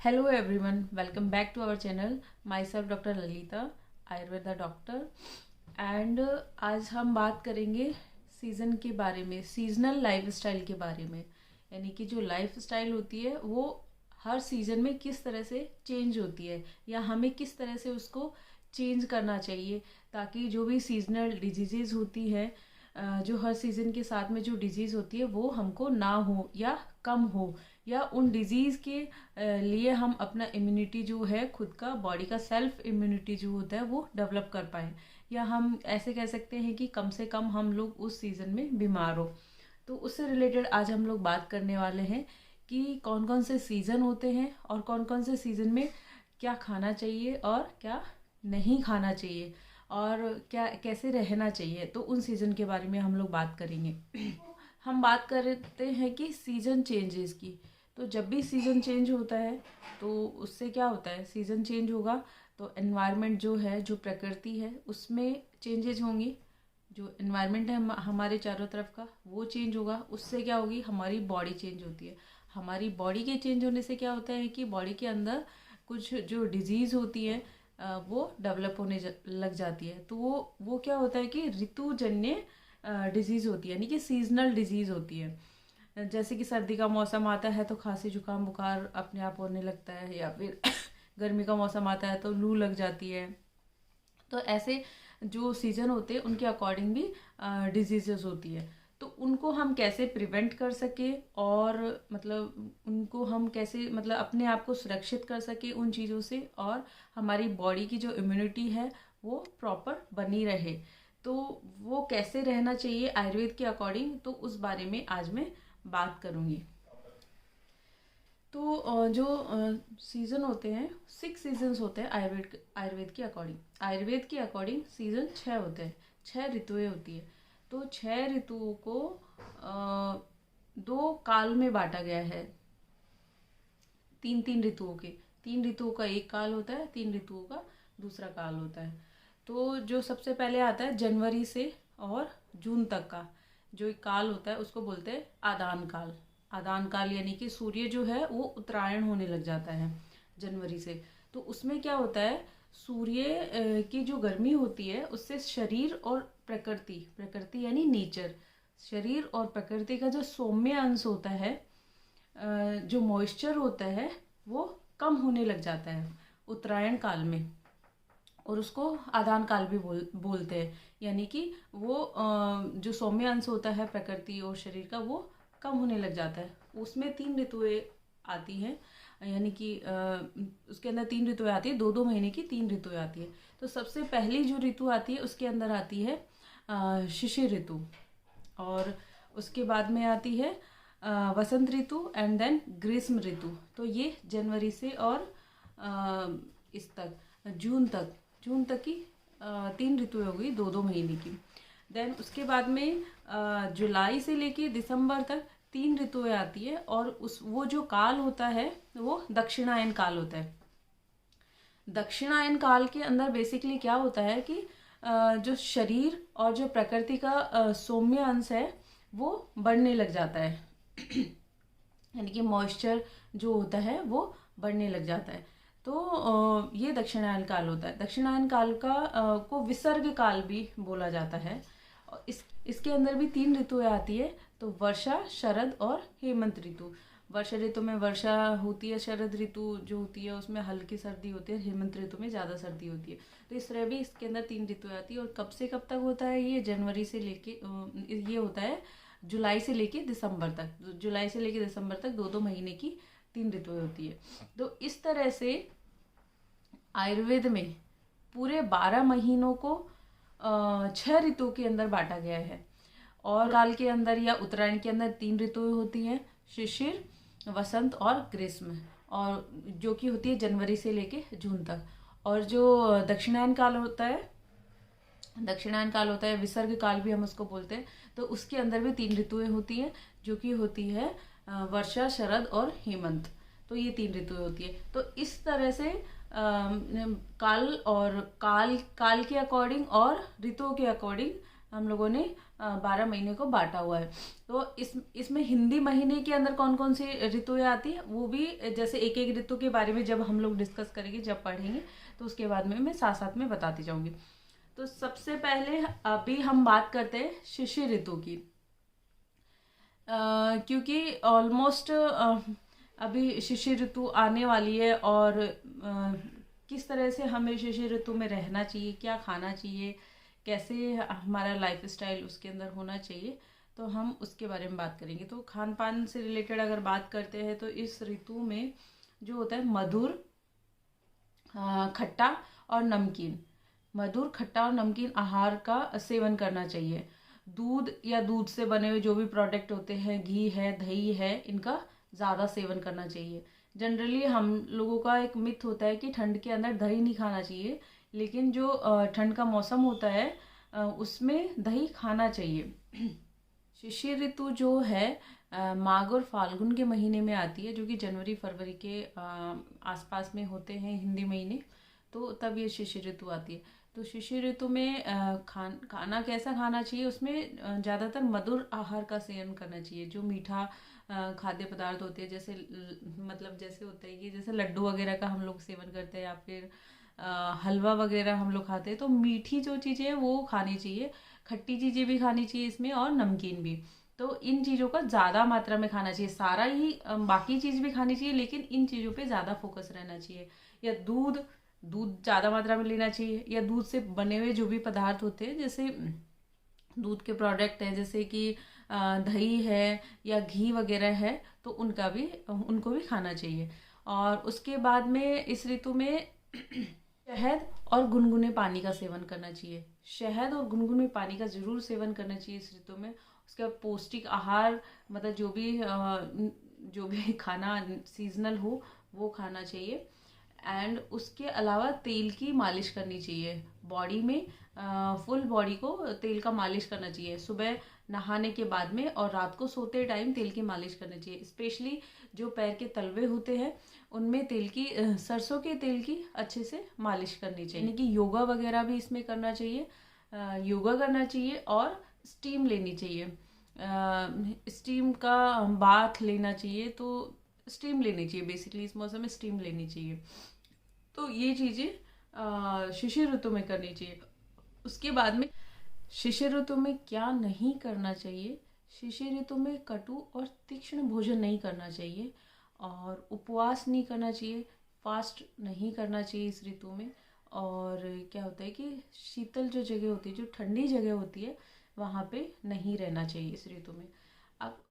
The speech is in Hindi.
Hello everyone, welcome back to our channel. Myself Dr. Lalita, Ayurveda doctor and आज हम बात करेंगे सीज़न के बारे में, सीजनल लाइफस्टाइल के बारे में। यानी कि जो लाइफस्टाइल होती है वो हर सीज़न में किस तरह से चेंज होती है या हमें किस तरह से उसको चेंज करना चाहिए ताकि जो भी सीजनल डिजीज़ होती है, जो हर सीज़न के साथ में जो डिजीज़ होती है वो हमको ना हो या कम हो, या उन डिजीज़ के लिए हम अपना इम्यूनिटी जो है, खुद का बॉडी का सेल्फ इम्यूनिटी जो होता है वो डेवलप कर पाएँ, या हम ऐसे कह सकते हैं कि कम से कम हम लोग उस सीज़न में बीमार हो। तो उससे रिलेटेड आज हम लोग बात करने वाले हैं कि कौन कौन से सीज़न होते हैं और कौन कौन से सीज़न में क्या खाना चाहिए और क्या नहीं खाना चाहिए और क्या कैसे रहना चाहिए। तो उन सीज़न के बारे में हम लोग बात करेंगे। हम बात करते हैं कि सीज़न चेंजेस की। तो जब भी सीज़न चेंज होता है तो उससे क्या होता है, सीज़न चेंज होगा तो एनवायरनमेंट जो है, जो प्रकृति है उसमें चेंजेस होंगी। जो एनवायरनमेंट है हमारे चारों तरफ का वो चेंज होगा, उससे क्या होगी, हमारी बॉडी चेंज होती है। हमारी बॉडी के चेंज होने से क्या होता है कि बॉडी के अंदर कुछ जो डिजीज़ होती है वो डेवलप होने लग जाती है। तो वो क्या होता है कि ऋतुजन्य डिजीज़ होती है, यानी कि सीजनल डिजीज़ होती है। जैसे कि सर्दी का मौसम आता है तो खांसी जुकाम बुखार अपने आप होने लगता है, या फिर गर्मी का मौसम आता है तो लू लग जाती है। तो ऐसे जो सीज़न होते हैं उनके अकॉर्डिंग भी डिजीज़ेस होती है। तो उनको हम कैसे प्रिवेंट कर सके और मतलब उनको हम कैसे मतलब अपने आप को सुरक्षित कर सके उन चीज़ों से, और हमारी बॉडी की जो इम्यूनिटी है वो प्रॉपर बनी रहे, तो वो कैसे रहना चाहिए आयुर्वेद के अकॉर्डिंग, तो उस बारे में आज मैं बात करूँगी। तो जो सीज़न होते हैं, 6 सीजन्स होते हैं आयुर्वेद के अकॉर्डिंग। आयुर्वेद के अकॉर्डिंग सीज़न 6 होते हैं, 6 ऋतुएं होती है। तो 6 ऋतुओं को दो काल में बांटा गया है। तीन तीन ऋतुओं के, 3 ऋतुओं का एक काल होता है, 3 ऋतुओं का दूसरा काल होता है। तो जो सबसे पहले आता है जनवरी से और जून तक का जो एक काल होता है उसको बोलते हैं आदान काल। आदान काल यानी कि सूर्य जो है वो उत्तरायण होने लग जाता है जनवरी से। तो उसमें क्या होता है, सूर्य की जो गर्मी होती है उससे शरीर और प्रकृति, प्रकृति यानी नेचर, शरीर और प्रकृति का जो सौम्य अंश होता है, जो मॉइस्चर होता है वो कम होने लग जाता है उत्तरायण काल में, और उसको आदान काल भी बोलते हैं। यानी कि वो जो सौम्य अंश होता है प्रकृति और शरीर का वो कम होने लग जाता है। उसमें 3 ऋतुएं आती हैं, यानी कि उसके अंदर 3 ऋतुएं आती है, 2-2 महीने की 3 ऋतुएं आती है। तो सबसे पहली जो ऋतु आती है उसके अंदर आती है शिशिर ऋतु, और उसके बाद में आती है वसंत ऋतु एंड देन ग्रीष्म ऋतु। तो ये जनवरी से और इस तक जून तक की 3 ऋतुएं हो गई, 2-2 महीने की। देन उसके बाद में जुलाई से लेके दिसंबर तक 3 ऋतुएं आती है, और वो जो काल होता है वो दक्षिणायन काल होता है। दक्षिणायन काल के अंदर बेसिकली क्या होता है कि जो शरीर और जो प्रकृति का सौम्य अंश है वो बढ़ने लग जाता है यानी कि मॉइस्चर जो होता है वो बढ़ने लग जाता है। तो ये दक्षिणायन काल होता है। दक्षिणायन काल को विसर्ग काल भी बोला जाता है। और इसके अंदर भी 3 ऋतुएं आती है, तो वर्षा, शरद और हेमंत ऋतु। वर्षा ऋतु में वर्षा होती है, शरद ऋतु जो होती है उसमें हल्की सर्दी होती है, हेमंत ऋतु में ज़्यादा सर्दी होती है। तो इस तरह भी इसके अंदर 3 ऋतुएं आती है। और कब से कब तक होता है ये, जनवरी से लेके ये होता है जुलाई से लेके दिसंबर तक। जुलाई से लेके दिसंबर तक 2-2 महीने की 3 ऋतुएं होती है। तो इस तरह से आयुर्वेद में पूरे 12 महीनों को 6 ऋतुओं के अंदर बांटा गया है। और काल के अंदर या उत्तरायण के अंदर 3 ऋतुएं होती हैं, शिशिर, वसंत और ग्रीष्म, और जो कि होती है जनवरी से लेके जून तक। और जो दक्षिणायन काल होता है, विसर्ग काल भी हम उसको बोलते हैं। तो उसके अंदर भी 3 ऋतुएं होती हैं, जो कि होती है वर्षा, शरद और हेमंत। तो ये 3 ऋतुएं होती है। तो इस तरह से काल के अकॉर्डिंग और ऋतुओं के अकॉर्डिंग हम लोगों ने 12 महीने को बांटा हुआ है। तो इसमें हिंदी महीने के अंदर कौन कौन सी ऋतुएं आती है वो भी, जैसे एक एक ऋतु के बारे में जब हम लोग डिस्कस करेंगे, जब पढ़ेंगे, तो उसके बाद में मैं साथ साथ में बताती जाऊंगी। तो सबसे पहले अभी हम बात करते हैं शिशिर ऋतु की, क्योंकि ऑलमोस्ट अभी शिशिर ऋतु आने वाली है, और किस तरह से हमें शिशिर ऋतु में रहना चाहिए, क्या खाना चाहिए, कैसे हमारा लाइफ स्टाइल उसके अंदर होना चाहिए, तो हम उसके बारे में बात करेंगे। तो खान पान से रिलेटेड अगर बात करते हैं तो इस ऋतु में जो होता है मधुर, खट्टा और नमकीन, मधुर खट्टा और नमकीन आहार का सेवन करना चाहिए। दूध या दूध से बने हुए जो भी प्रोडक्ट होते हैं, घी है, दही है, इनका ज़्यादा सेवन करना चाहिए। जनरली हम लोगों का एक मिथ होता है कि ठंड के अंदर दही नहीं खाना चाहिए, लेकिन जो ठंड का मौसम होता है उसमें दही खाना चाहिए। शिशिर ऋतु जो है माघ और फाल्गुन के महीने में आती है, जो कि जनवरी फरवरी के आसपास में होते हैं हिंदी महीने, तो तब ये शिशिर ऋतु आती है। तो शिशिर ऋतु में खाना कैसा खाना चाहिए, उसमें ज़्यादातर मधुर आहार का सेवन करना चाहिए। जो मीठा खाद्य पदार्थ होते हैं, जैसे मतलब जैसे होता है कि जैसे लड्डू वगैरह का हम लोग सेवन करते हैं, या फिर हलवा वगैरह हम लोग खाते हैं, तो मीठी जो चीज़ें हैं वो खानी चाहिए, खट्टी चीज़ें भी खानी चाहिए इसमें, और नमकीन भी। तो इन चीज़ों का ज़्यादा मात्रा में खाना चाहिए, सारा ही बाकी चीज़ भी खानी चाहिए, लेकिन इन चीज़ों पे ज़्यादा फोकस रहना चाहिए। या दूध दूध ज़्यादा मात्रा में लेना चाहिए, या दूध से बने हुए जो भी पदार्थ होते हैं, जैसे दूध के प्रोडक्ट हैं, जैसे कि दही है या घी वगैरह है, तो उनको भी खाना चाहिए। और उसके बाद में इस ऋतु में शहद और गुनगुने पानी का सेवन करना चाहिए। शहद और गुनगुने पानी का ज़रूर सेवन करना चाहिए इस ऋतु में। उसके बाद पौष्टिक आहार, मतलब जो भी खाना सीजनल हो वो खाना चाहिए। एंड उसके अलावा तेल की मालिश करनी चाहिए बॉडी में, फुल बॉडी को तेल का मालिश करना चाहिए। सुबह नहाने के बाद में और रात को सोते टाइम तेल की मालिश करनी चाहिए। स्पेशली जो पैर के तलवे होते हैं उनमें सरसों के तेल की अच्छे से मालिश करनी चाहिए। यानी कि योगा वगैरह भी इसमें करना चाहिए, योगा करना चाहिए, और स्टीम लेनी चाहिए, स्टीम का बाथ लेना चाहिए। तो स्टीम लेनी चाहिए, बेसिकली इस मौसम में स्टीम लेनी चाहिए। तो ये चीज़ें शिशिर ऋतु में करनी चाहिए। उसके बाद में शिशिर ऋतु में क्या नहीं करना चाहिए, शिशिर ऋतु में कटु और तीक्ष्ण भोजन नहीं करना चाहिए, और उपवास नहीं करना चाहिए, फास्ट नहीं करना चाहिए इस ऋतु में। और क्या होता है कि शीतल जो जगह होती है, जो ठंडी जगह होती है, वहाँ पे नहीं रहना चाहिए इस ऋतु में। अब